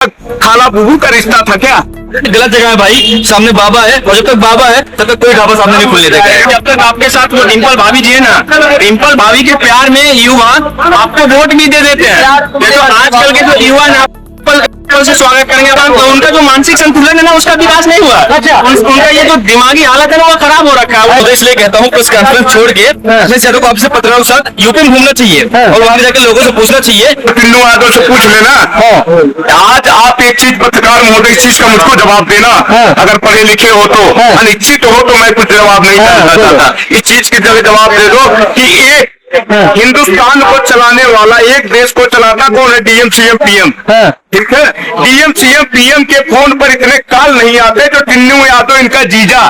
खाला बुबू का रिश्ता था क्या? गलत जगह है भाई, सामने बाबा है और जब तक बाबा है तब तक कोई ढाबा सामने नहीं खुलने देगा। जब तक आपके साथ वो डिम्पल भाभी जी है ना, डिम्पल भाभी के प्यार में युवा आपको वोट भी दे देते हैं। देखो आजकल के जो युवा है से स्वागत करेंगे तो उनका जो मानसिक संतुलन है ना उसका विकास नहीं हुआ। अच्छा। उनका ये जो दिमागी हालत है ना वो खराब हो रखा है। तो इसलिए कहता हूँ प्रेस कॉन्फ्रेंस छोड़ के अपने शहरों को आपसे पत्रकारों के साथ यूपी में घूमना चाहिए और वहां जाकर लोगों से पूछना चाहिए। टिल्लू यादव से पूछ लेना। आज आप एक चीज पत्रकार महोदय, इस चीज का मुझको जवाब देना। अगर पढ़े लिखे हो तो, अनिश्चित हो तो मैं कुछ जवाब नहीं देना चाहता। इस चीज की जवाब दे दो कि एक हिंदुस्तान को चलाने वाला, एक देश को चलाता कौन है? DM CM PM. ठीक है, डीएम सीएम पीएम के फोन पर इतने कॉल नहीं आते जो टिल्लू यादव इनका जीजा,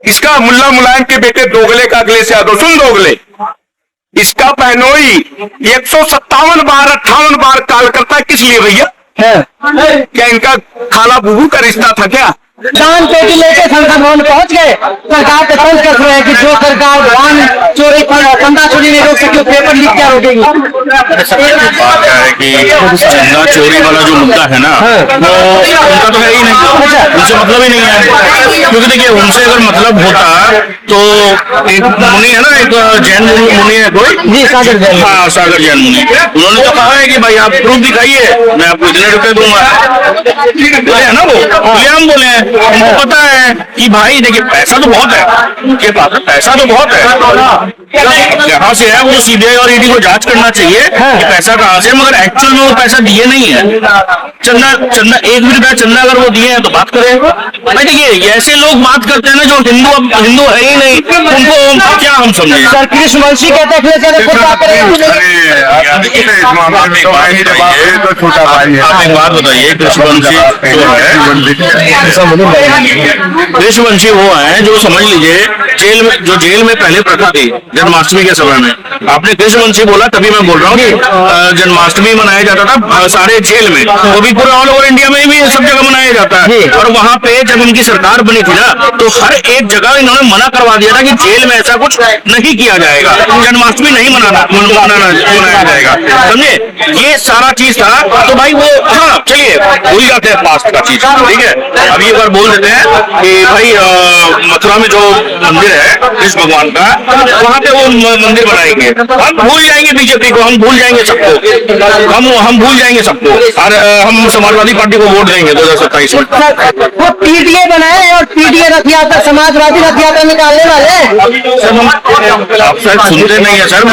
इसका मुल्ला मुलायम के बेटे दोगले का अखिलेश यादव, सुन दोगले, इसका बहनोई 157 बार 58 बार कॉल करता है। किस लिए भैया? क्या इनका खाला बुबू का रिश्ता था क्या? दान पेटी लेके संसद भवन पहुंच गए। सरकार पे तंज कस रहे हैं कि जो सरकार धान चोरी चंदा चोरी नहीं रोक सकी, पेपर लीक क्या रोकेगी? बात है कि चंदा चोरी वाला जो मुद्दा है ना वो उनका तो है ही नहीं, उनसे मतलब ही नहीं है। क्योंकि देखिए उनसे अगर मतलब होता तो एक मुनि है ना, एक जैन मुनि है कोई जी, सागर जैन। हाँ, सागर जैन मुनि, उन्होंने तो कहा है कि भाई आप प्रूफ दिखाइए, मैं आपको इतने रुपए दूंगा। बोले है ना, वो हम बोले हैं, उनको पता है कि भाई देखिए पैसा तो बहुत है उनके पास, पैसा तो बहुत है, जहाँ से है वो सीबीआई और ईडी को जांच करना चाहिए कि पैसा कहाँ से, मगर एक्चुअल में वो पैसा दिए नहीं है। चंदा एक भी रुपया चंदा अगर वो दिए हैं तो बात करें। भाई देखिए ऐसे लोग बात करते हैं ना जो हिंदू है ही नहीं, उनको क्या हम समझे? सर कृष्णवंशी कहते हैं छोटा भाई है। आप एक बात बताइए, कृष्णवंशी जो है, कृष्णवंशी वो है जो समझ लीजिए जेल में पहले प्रथा थी जन्माष्टमी के समय में। आपने कृष्णवंशी बोला तभी मैं बोल रहा हूँ कि जन्माष्टमी मनाया जाता था सारे जेल में, वो भी पूरे ऑल ओवर इंडिया में भी सब जगह मनाया जाता है। और वहाँ पे जब उनकी सरकार बनी थी ना तो हर एक जगह इन्होंने मना करवा दिया था कि जेल में ऐसा कुछ नहीं किया जाएगा, जन्माष्टमी नहीं मनाया जाएगा, समझे? ये सारा चीज था। तो भाई वो हाँ चलिए भूल जाते हैं पास्ट का चीज, ठीक है। अब ये बार बोल देते हैं कि भाई मथुरा में जो मंदिर है कृष्ण भगवान का, वहाँ पे वो मंदिर बनाएंगे, हम भूल जाएंगे बीजेपी को, हम भूल जाएंगे सबको, हम भूल जाएंगे सबको और हम समाजवादी पार्टी को वोट देंगे 2027 में। वो पीडीए बनाए और पीडीए रथ यात्रा, समाजवादी रथ यात्रा निकालने वाले। आप शायद सुनते नहीं है सर,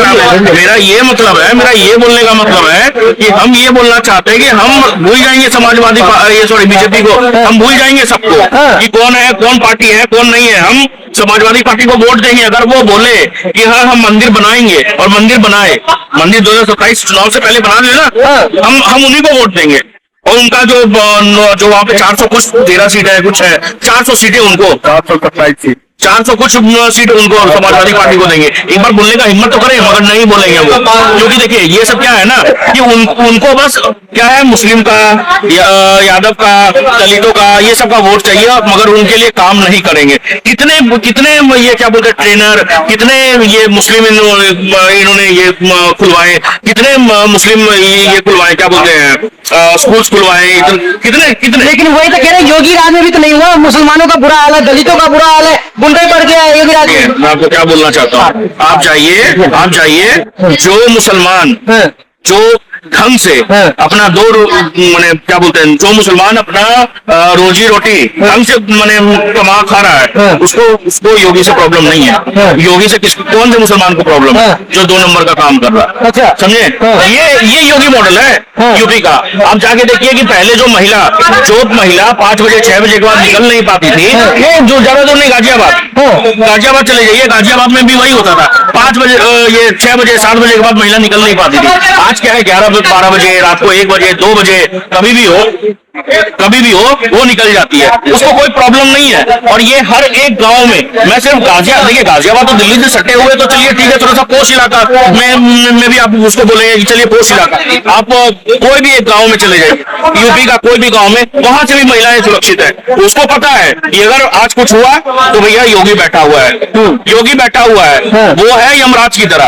मेरा ये मतलब है, मेरा ये बोलने का मतलब है कि हम ये बोलना चाहते हैं कि हम भूल जाएंगे समाजवादी बीजेपी को, हम भूल जाएंगे सबको कि कौन है, कौन पार्टी है, कौन नहीं है। हम समाजवादी पार्टी को वोट देंगे अगर वो बोले कि हाँ हम मंदिर बनाएंगे, और मंदिर बनाए, मंदिर 2027 चुनाव से पहले बना लेना, हम उन्हीं को वोट देंगे। और उनका जो वहाँ पे 400 कुछ 13 सीट है, कुछ है 400 सीटें उनको, 400 कुछ सीट उनको समाजवादी पार्टी को देंगे। एक बार बोलने का हिम्मत तो करें, मगर नहीं बोलेंगे वो, क्योंकि देखिए ये सब क्या है ना कि उनको बस क्या है, मुस्लिम का, यादव का, दलितों का, ये सब का वोट चाहिए, मगर उनके लिए काम नहीं करेंगे। कितने ये क्या बोलते हैं ट्रेनर, कितने ये मुस्लिम इन्होंने ये खुलवाए, कितने मुस्लिम ये खुलवाए, क्या बोलते हैं स्कूल्स खुलवाए, कितने। लेकिन वही तो कह रहे योगी राज में भी तो नहीं हुआ, मुसलमानों का बुरा हाल है, दलितों का बुरा हाल है, गुंडे बढ़ गया है योगी राज में। मैं आपको क्या बोलना चाहता हूँ, आप जाइए जो मुसलमान जो ढंग से अपना मैंने क्या बोलते हैं, जो मुसलमान अपना रोजी रोटी ढंग से कमा खा रहा है, उसको योगी से प्रॉब्लम नहीं है। योगी से कौन से मुसलमान को प्रॉब्लम है जो 2 नंबर का काम कर रहा है? अच्छा, समझे? ये योगी मॉडल है यूपी का। आप जाके देखिए कि पहले जो महिला 5 बजे 6 बजे के बाद निकल नहीं पाती थी, जो ज्यादा दूर नहीं, गाजियाबाद चले जाइए, गाजियाबाद में भी वही होता था, 5 बजे ये 6 बजे 7 बजे के बाद महिला निकल नहीं पाती थी। आज क्या है 11-12 बजे, रात को 1 बजे 2 बजे, कभी भी हो वो निकल जाती है, उसको कोई प्रॉब्लम नहीं है। और ये हर एक गांव में, मैं सिर्फ गाजियाबाद तो दिल्ली से सटे हुए, तो चलिए ठीक है, थोड़ा सा पोश इलाका में भी आप उसको बोलेंगे कि चलिए पोश इलाका, आप कोई भी एक गांव में चले जाइए, यूपी का कोई भी गांव में, वहां से भी महिलाएं सुरक्षित है। उसको पता है कि अगर आज कुछ हुआ तो भैया योगी बैठा हुआ है, वो है है यमराज की तरह।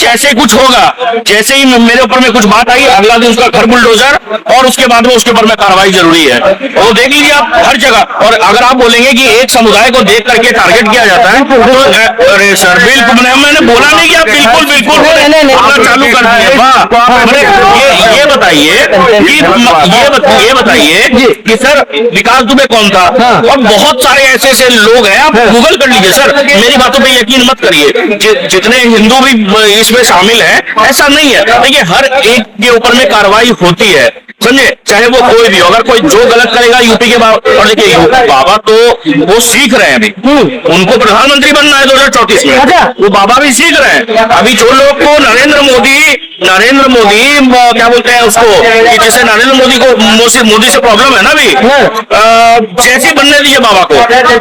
जैसे कुछ होगा, जैसे ही मेरे ऊपर में कुछ बात आई, अगला दिन उसका घर बुलडोजर, और उसके बाद में उसके ऊपर में कार्रवाई जरूरी है। वो देख लीजिए आप हर जगह। और अगर आप बोलेंगे कि एक समुदाय को देख करके टारगेट किया जाता है, तो अरे सर बिल्कुल, मैंने बोला नहीं कि आप बिल्कुल बिल्कुल बोलना चालू कर दिए। ये बताइए ये बताइए कि सर विकास दुबे कौन था? और बहुत सारे ऐसे ऐसे लोग हैं, आप गूगल कर लीजिए सर, मेरी बातों पे यकीन मत करिए। जितने हिंदू भी इसमें शामिल हैं, ऐसा नहीं है। देखिए हर एक के ऊपर में कार्रवाई होती है, समझे, चाहे वो कोई भी हो। अगर कोई जो गलत करेगा यूपी के बाबा, और देखिए बाबा तो वो सीख रहे हैं अभी, उनको प्रधानमंत्री बनना है 2034 में, वो बाबा भी सीख रहे हैं। अभी जो लोग को नरेंद्र मोदी क्या बोलते हैं उसको, कि जैसे नरेंद्र मोदी को मोदी से प्रॉब्लम है ना अभी, जैसे बनने दीजिए बाबा को,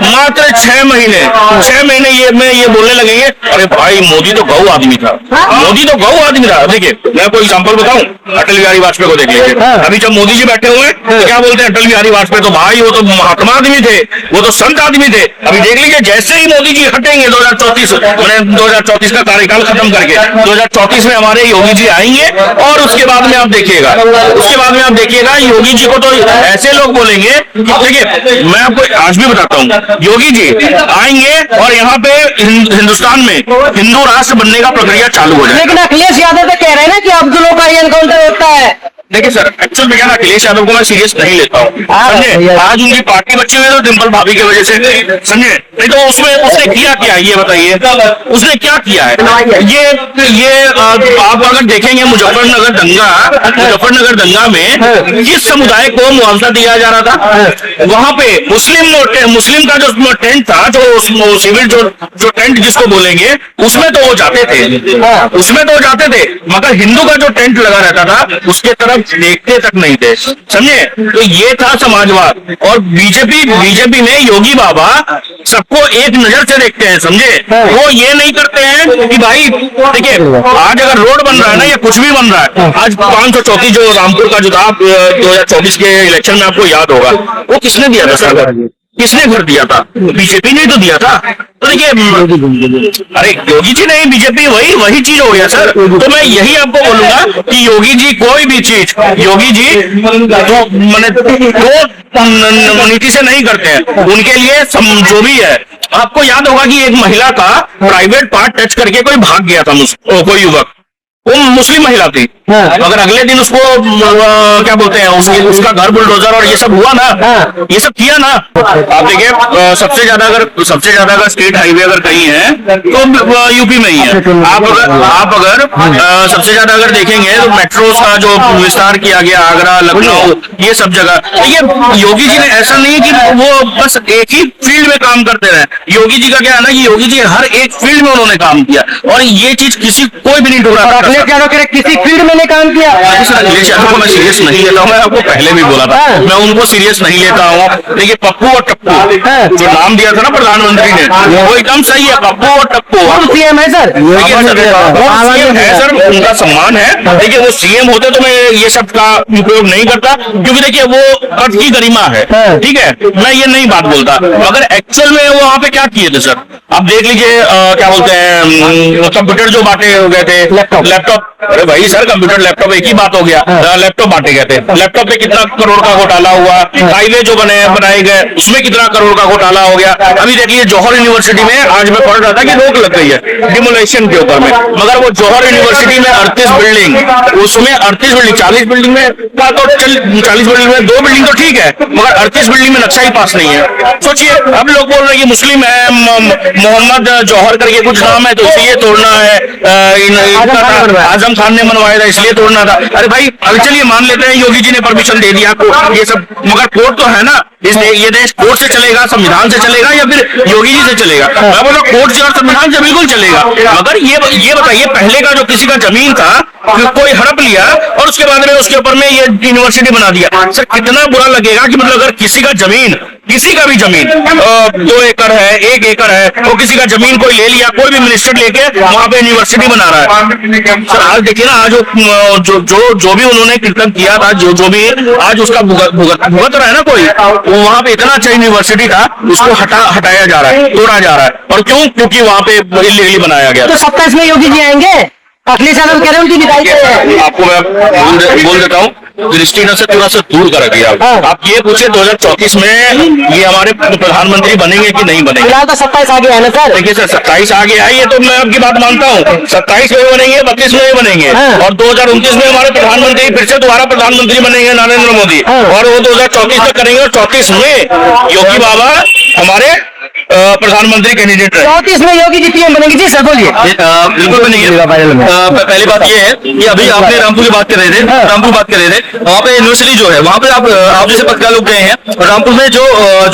मात्र 6 महीने ये बोलने लगेंगे अरे भाई मोदी तो गौ आदमी था, मोदी तो गौ आदमी था। देखिए मैं कोई एग्जांपल बताऊं, अटल बिहारी वाजपेयी को देख लीजिए। अभी जब मोदी जी बैठे हुए तो क्या बोलते हैं, अटल बिहारी वाजपेयी तो भाई वो तो महात्मा आदमी थे, वो तो संत आदमी थे। अभी देख लीजिए जैसे ही मोदी जी हटेंगे 2034 का कार्यकाल खत्म करके 2034 में हमारे योगी जी आएंगे, और उसके बाद में आप देखिएगा योगी जी को तो ऐसे लोग बोलेंगे। देखिए मैं आपको आज भी बताता हूँ, योगी जी आएंगे और यहाँ पे हिंदुस्तान में हिंदू राष्ट्र बनने का प्रक्रिया चालू हो जाएगा। लेकिन अखिलेश यादव तो कह रहे हैं ना कि अब्दुल्ला का एनकाउंटर होता है। देखिए सर, एक्चुअल में क्या ना, अखिलेश यादव को मैं सीरियस नहीं लेता हूँ, समझे। आज उनकी पार्टी बची हुई है तो डिम्पल भाभी की वजह से, समझे। नहीं तो उसने किया क्या, ये बताइए, उसने क्या किया है? ये आप अगर देखेंगे मुजफ्फरनगर दंगा में किस समुदाय को मुआवजा दिया जा रहा था? वहां पे मुस्लिम का जो टेंट था, जो सिविल जो टेंट जिसको बोलेंगे, उसमें तो वो जाते थे, मगर हिंदू का जो टेंट लगा रहता था उसके तरफ देखते तक नहीं थे, समझे। तो ये था समाजवाद। और बीजेपी में योगी बाबा सबको एक नजर से देखते हैं, समझे। वो ये नहीं करते हैं कि भाई देखिए आज अगर रोड बन रहा है ना या कुछ भी बन रहा है, आज 534 जो रामपुर का जो था 2024 के इलेक्शन में आपको याद होगा, वो किसने दिया था सरकार? किसने घर दिया था? बीजेपी ने तो दिया था। तो देखिए अरे योगी जी नहीं, बीजेपी वही चीज हो गया सर। तो मैं यही आपको बोलूंगा कि योगी जी कोई भी चीज, योगी जी तो नीति से नहीं करते हैं, उनके लिए जो भी है। आपको याद होगा कि एक महिला का प्राइवेट पार्ट टच करके कोई भाग गया था, कोई युवक, वो मुस्लिम महिला थी, मगर अगले दिन उसको क्या बोलते हैं, उसका घर बुलडोजर और ये सब हुआ ना, ये सब किया ना। आप देखिए सबसे ज्यादा अगर स्टेट हाईवे अगर कहीं है तो यूपी में ही है। आप अगर सबसे ज्यादा अगर देखेंगे तो मेट्रो का जो विस्तार किया गया, आगरा, लखनऊ, ये सब जगह। ये योगी जी ने ऐसा नहीं है कि वो बस एक ही फील्ड में काम करते रहे। योगी जी का क्या है ना कि योगी जी हर एक फील्ड में उन्होंने काम किया, और ये चीज कोई भी नहीं ढूंढ रहा। किसी फील्ड में काम किया। अखिलेश यादव को मैं सीरियस नहीं लेता हूँ, मैं आपको पहले भी बोला था, मैं उनको सीरियस नहीं लेता हूँ। देखिए पप्पू और टप्पू जो नाम दिया था ना प्रधानमंत्री ने, वो एकदम सही है, पप्पू और टप्पू। सीएम है सर, सर उनका सम्मान है। देखिए वो सीएम होते तो मैं ये सब का उपयोग नहीं करता, क्योंकि देखिए वो पद की गरिमा है, ठीक है, मैं ये नहीं बात बोलता। मगर एक्चुअल में वो वहाँ पे क्या किए थे सर, आप देख लीजिए क्या बोलते हैं, कंप्यूटर जो बांटे हो गए थे, लैपटॉप। अरे भाई सर कंप्यूटर लैपटॉप एक ही बात हो गया, लैपटॉप बांटे गए थे। लैपटॉप पे कितना करोड़ का घोटाला हुआ, हाईवे जो बनाए गए उसमें कितना करोड़ का घोटाला हो गया। अभी देखिए जौहर यूनिवर्सिटी में आज मैं पढ़ रहा था कि रोक लग गई है डिमोलेशन के ऊपर में, मगर वो जौहर यूनिवर्सिटी में 38 बिल्डिंग, उसमें 38 बिल्डिंग, 40 बिल्डिंग में तो 40 बिल्डिंग में 2 बिल्डिंग तो ठीक है, मगर 38 बिल्डिंग में नक्शा ही पास नहीं है। सोचिए अब लोग बोल रहे हैं कि मुस्लिम है, मोहम्मद जौहर करके कुछ नाम है तो इसलिए तोड़ना है, आजम खान ने मनवाया था इसलिए तोड़ना था। अरे भाई अभी चलिए मान लेते हैं योगी जी ने परमिशन दे दिया आपको ये सब, मगर कोर्ट तो है ना, ये देश कोर्ट से चलेगा, संविधान से चलेगा, या फिर योगी जी से चलेगा? मैं बोला कोर्ट से और संविधान से बिल्कुल चलेगा। मगर ये बताइए पहले का जो किसी का जमीन था कोई हड़प लिया और उसके बाद में उसके ऊपर में ये यूनिवर्सिटी बना दिया, सर कितना बुरा लगेगा कि मतलब अगर किसी का जमीन किसी का भी जमीन 2 एकड़ है, 1 एकड़ है, वो किसी का जमीन कोई ले लिया, कोई भी मिनिस्टर लेके वहां पे यूनिवर्सिटी बना रहा है। सर आज देखिए ना, आज जो भी उन्होंने कृतज्ञ किया था, जो भी आज उसका भुगत रहा है ना कोई, वो वहां पे इतना अच्छा यूनिवर्सिटी था, उसको हटाया जा रहा है, तोड़ा जा रहा है। और क्यों? क्योंकि वहां पे इलीगली बनाया गया। तो 27 में योगी जी आएंगे, अखिलेश यादव कह रहे हैं उनकी विदाई है। आपको मैं बोल देता हूँ, दृष्टिकोण से थोड़ा सा दूर कर दिया। आप ये पूछे 2034 में ये हमारे प्रधानमंत्री बनेंगे कि नहीं बनेंगे? फिलहाल तो 27 आगे है ना सर। देखिए सर, 27 आगे है, ये तो मैं आपकी बात मानता हूँ, 27 में बनेंगे, 32 में बनेंगे, और 2029 में हमारे प्रधानमंत्री फिर से दोबारा प्रधानमंत्री बनेंगे नरेंद्र मोदी, और वो 2034 तक करेंगे, और 34 में योगी बाबा हमारे प्रधानमंत्री कैंडिडेट है। 34 में योगी जी पीएम बनेंगे। जी सर बोलिए। बिल्कुल बनेंगे। पहली बात ये है कि अभी आपने रामपुर की बात कर रहे थे, वहाँ पे यूनिवर्सिटी जो है, वहाँ पे आप जैसे पत्रकार लोग गए हैं, और रामपुर में जो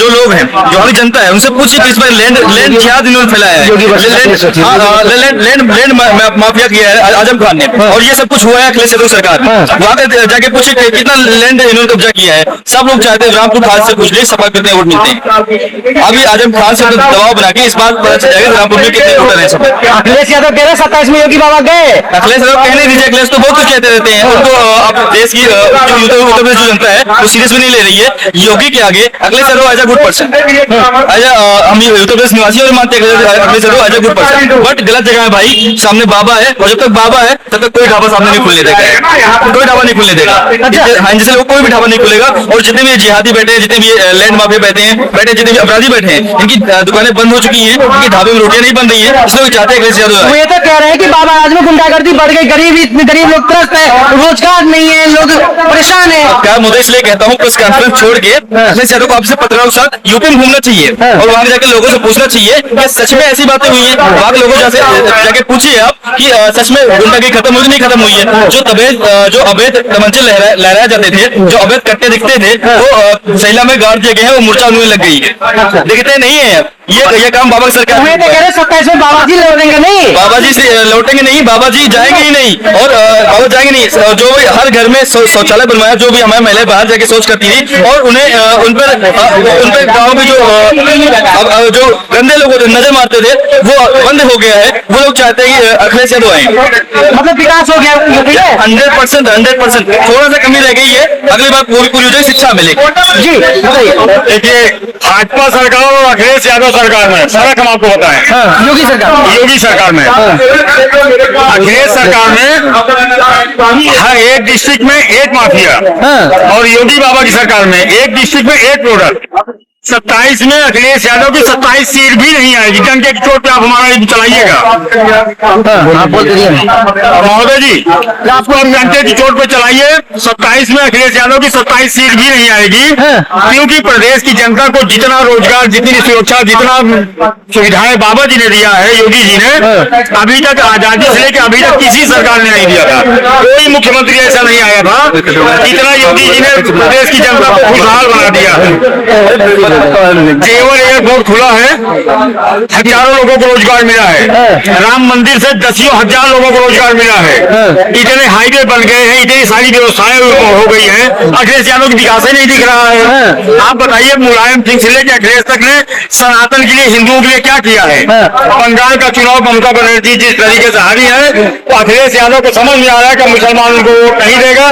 लोग हैं, जो हमारी जनता है, उनसे पूछिए कि इस पर लैंड क्या इन्होंने फैलाया है, लैंड माफिया किया है आजम खान ने, और ये सब कुछ हुआ है अखिलेश यादव सरकार। वहाँ पे जाके पूछे कितना लैंड इन्होंने कब्जा किया है। सब लोग चाहते हैं रामपुर खास से पूछ ले, सपा कितने वोट मिलते हैं। अभी आजम खान से दबाव बना के इस बात पता चल जाएगा रामपुर में कितने वोटर हैं। सब अखिलेश यादव कह रहे हैं 27 में योगी बाबा गए। अखिलेश यादव कहने दीजिए, अखिलेश तो बहुत कुछ कहते रहते हैं, उनको अब देश की उत्तर प्रदेश जो जनता है वो सीरियस में नहीं ले रही है। योगी के आगे Akhilesh Yadav as a good person, हम उत्तर प्रदेश निवासी और मानते हैं Akhilesh Yadav as a good person, but गलत जगह है भाई। सामने बाबा है, और जब तक बाबा है तब तक कोई ढाबा सामने नहीं खुलने देगा, कोई ढाबा नहीं खुलने देगा। हाँ, जैसे लोग कोई भी ढाबा नहीं खुलेगा, और जितने भी जिहादी बैठे हैं, जितने भी लैंड माफिया बैठे हैं, जितने भी अपराधी बैठे हैं, इनकी दुकानें बंद हो चुकी हैं, इनकी ढाबे में रोटियां नहीं बन रही है, इसलिए चाहते हैं अखिलेश यादव। वो ये तो कह रहे हैं कि बाबा आज में गुंडागर्दी बढ़ गई, गरीब लोग त्रस्त है, रोजगार नहीं है, लोग परेशान है। क्या मुझे इसलिए कहता हूँ, प्रेस कॉन्फ्रेंस छोड़ के अखिलेश यादव को आपसे पत्रकारों के साथ यूपी में घूमना चाहिए, और वहां जाके लोगों से पूछना चाहिए कि सच में ऐसी बातें हुई हैं। वहां के लोगों जाके पूछिए आप कि सच में गुंडागर्दी खत्म हुई नहीं खत्म हुई है। जो अवैध तमंचे लहराए जाते थे, जो अवैध कट्टे दिखते थे, वो सैला में गाड़ दिए गए हैं, वो मूर्छा होने लग गई है, दिखते नहीं है। ये काम बाबा की सरकार तो कह रहे 27 में बाबा जी लौटेंगे नहीं, बाबा जी से लौटेंगे नहीं, बाबा जी जाएंगे ही नहीं, और बाबा जाएंगे नहीं। जो भी हर घर में शौचालय बनवाया, जो भी हमारे महिलाएं बाहर जाके शौच करती थी, और उन्हें उन पर गाँव में जो गंदे लोग नजर मारते थे, वो बंद हो गया है। वो लोग चाहते हैं कि अखिलेश यादव आए, मतलब विकास हो गया 100%। थोड़ा सा कमी रह गई है, अगली बार पूरी हो जाए, शिक्षा मिलेगी। जी बताइए। देखिए, भाजपा सरकार और अखिलेश यादव सरकार में फर्क हम आपको बताएं। योगी सरकार में अखिलेश सरकार में हर एक डिस्ट्रिक्ट में एक माफिया, और योगी बाबा की सरकार में एक डिस्ट्रिक्ट में एक प्रोडक्ट। 27 में अखिलेश यादव की 27 सीट भी नहीं आएगी। डंके की चोट पे आप हमारा चलाइएगा महोदय जी, आपको आप डंके की चोट पे चलाइए। 27 में अखिलेश यादव की 27 सीट भी नहीं आएगी, क्योंकि प्रदेश की जनता को जितना रोजगार, जितनी सुरक्षा, जितना सुविधाएं बाबा जी ने दिया है, योगी जी ने, अभी तक आजादी से लेकर अभी तक किसी सरकार ने नहीं दिया था। कोई मुख्यमंत्री ऐसा नहीं आया था जितना योगी जी ने प्रदेश की जनता को खुशहाल बना दिया है। केवल एयरपोर्ट खुला है, हजारों लोगों को रोजगार मिला है। राम मंदिर से दसियों हजार लोगों को रोजगार मिला है। इतने हाईवे बन गए हैं, इतनी सारी व्यवस्थाएं हो गई हैं। अखिलेश यादव की विकास ही नहीं दिख रहा है। आप बताइए, मुलायम सिंह से लेकर अखिलेश तक ने सनातन के लिए, हिंदुओं के लिए क्या किया है? बंगाल का चुनाव ममता बनर्जी जिस तरीके से हारी है, तो अखिलेश यादव को समझ में आ रहा है कि मुसलमान उनको वोट नहीं देगा,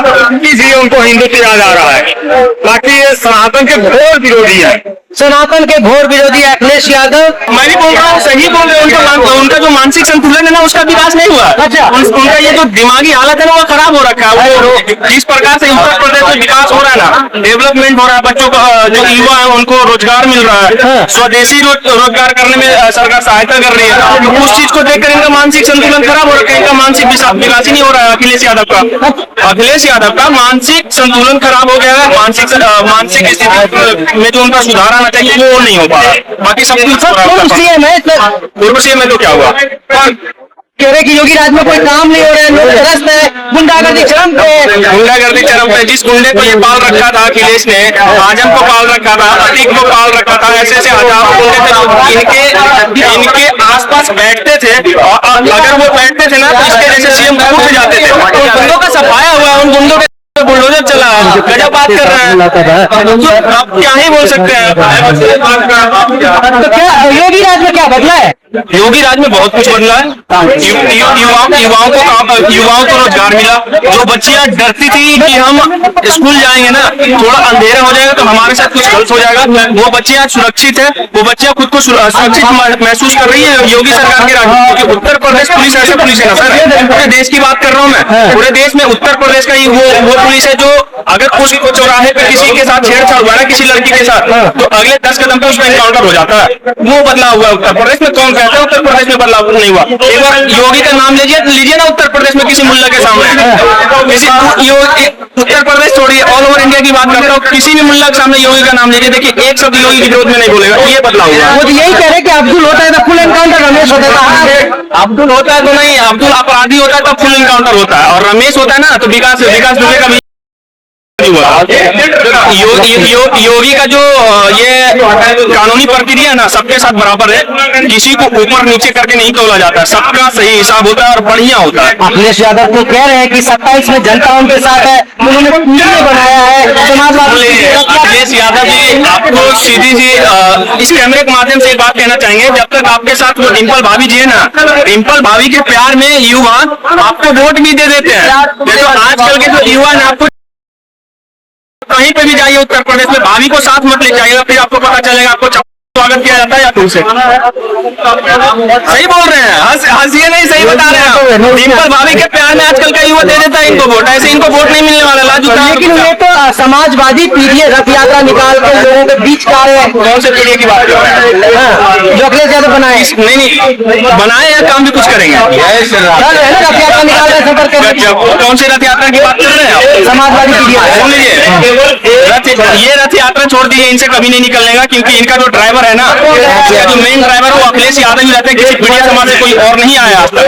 इसलिए उनको हिंदुत्व याद आ रहा है। बाकी ये सनातन के घोर विरोधी है, सनातन के घोर विरोधी अखिलेश यादव। मैं भी बोल रहा हूँ, सही बोल रहे हैं। उनका जो मानसिक संतुलन है ना, उसका विकास नहीं हुआ। अच्छा, उनका ये जो दिमागी हालत है ना, वो खराब हो रखा है। वो जिस प्रकार से उत्तर प्रदेश में विकास हो रहा है ना, डेवलपमेंट हो रहा है, बच्चों का जो युवा है उनको रोजगार मिल रहा है, स्वदेशी रोजगार करने में सरकार सहायता कर रही है। उस चीज को देखकर इनका मानसिक संतुलन खराब हो रखा है, इनका मानसिक विकास ही नहीं हो रहा है। अखिलेश यादव का मानसिक संतुलन खराब हो गया है। मानसिक स्थिति में जो उनका सुधार आना चाहिए वो नहीं हो पा रहा। बाकी सब कुछ पूर्व सीएम में तो क्या हुआ? कह रहे कि योगी राज में कोई काम नहीं हो रहा है, लोग त्रस्त है, गुंडागर्दी चरम पे। जिस गुंडे को ये पाल रखा था अखिलेश ने, आजम को पाल रखा था, अतीक को पाल रखा था, ऐसे हजारों गुंडे थे जो इनके आसपास बैठते थे, और अगर वो बैठते थे ना तो इसके जैसे सीएम कूद जाते थे। उन गुंडों का सफाया हुआ, उन गुंडों के बुलडोजर चला, गजब बात कर रहे हैं। आप क्या ही बोल सकते हैं। तो क्या योगी राज में क्या बदला है? योगी राज में बहुत कुछ बदला है। युवाओं को रोजगार मिला। जो बच्चियां डरती थी कि हम स्कूल जाएंगे ना, थोड़ा अंधेरा हो जाएगा तो हमारे साथ कुछ गलत हो जाएगा, वो बच्चियां आज सुरक्षित है। वो बच्चियां खुद को सुरक्षित महसूस कर रही है योगी सरकार के राज में। क्योंकि उत्तर प्रदेश पुलिस ऐसा पुलिस है ना सर, पूरे देश की बात कर रहा हूँ मैं। पूरे देश में उत्तर प्रदेश का ही वो पुलिस है जो अगर कुछ चौराहे पे किसी के साथ छेड़छाड़ हुआ ना, किसी लड़की के साथ, तो अगले 10 कदम पे उसका एनकाउंटर हो जाता है। वो बदलाव हुआ उत्तर प्रदेश में। कौन कहता है उत्तर प्रदेश में बदलाव नहीं हुआ? एक बार योगी का नाम लीजिए ना उत्तर प्रदेश में किसी मुल्ला के सामने, उत्तर प्रदेश छोड़िए, ऑल ओवर इंडिया की बात करता हूँ, किसी भी मुल्ला के सामने योगी का नाम लीजिए, देखिए एक शब्द योगी के विरोध में नहीं बोलेगा। ये बदलाव हुआ। वो तो यही कह रहे कि अब्दुल होता है तो फुल एनकाउंटर रमेश होता है। अब्दुल होता है तो नहीं, अब्दुल अपराधी होता है तो फुल एनकाउंटर होता है, और रमेश होता है ना तो विकास दुबे का भी योगी का जो ये कानूनी प्रक्रिया है ना, सबके साथ बराबर है। किसी को ऊपर नीचे करके नहीं तोला जाता, सबका सही हिसाब होता है और बढ़िया होता है। अखिलेश यादव तो कह रहे हैं कि 27 में जनता उनके साथ है, उन्होंने वीडियो बनाया है समाजवादी। अखिलेश यादव जी, आपको सीधी सी इस कैमरे के माध्यम से एक बात कहना चाहेंगे, जब तक आपके साथ वो डिम्पल भाभी जी है ना, डिम्पल भाभी के प्यार में युवा आपको वोट भी दे देते हैं। देखो आजकल के जो युवा है आपको कहीं पे भी जाइए उत्तर प्रदेश में, भाभी को साथ मत ले जाइएगा, फिर आपको पता चलेगा आपको स्वागत किया जाता है या तुमसे। सही बोल रहे हैं, हंसिए नहीं, सही बता रहे हैं। डिम्पल भाभी के प्यार में आजकल का युवा दे देता है इनको वोट, ऐसे इनको वोट नहीं मिलने वाला। लाजू लेकिन ये तो समाजवादी पीढ़ी रथ यात्रा निकाल कर लोगों के बीच का है। कौन से पीढ़ी की बात कर रहे हैं? जो अखिलेश यादव बनाए नहीं बनाए या काम भी कुछ करेंगे। रथ यात्रा निकाल रहे सफर के। कौन सी रथ यात्रा की बात कर रहे हैं? समाजवादी पीढ़ी सुन लीजिए, ये रथ यात्रा छोड़ दीजिए, इनसे कभी नहीं निकलने का, क्योंकि इनका जो ड्राइवर है ना, जो मेन ड्राइवर वो अखिलेश यादव ही रहते हैं। किसी पीड़िया समाज से कोई और नहीं आया आज तक।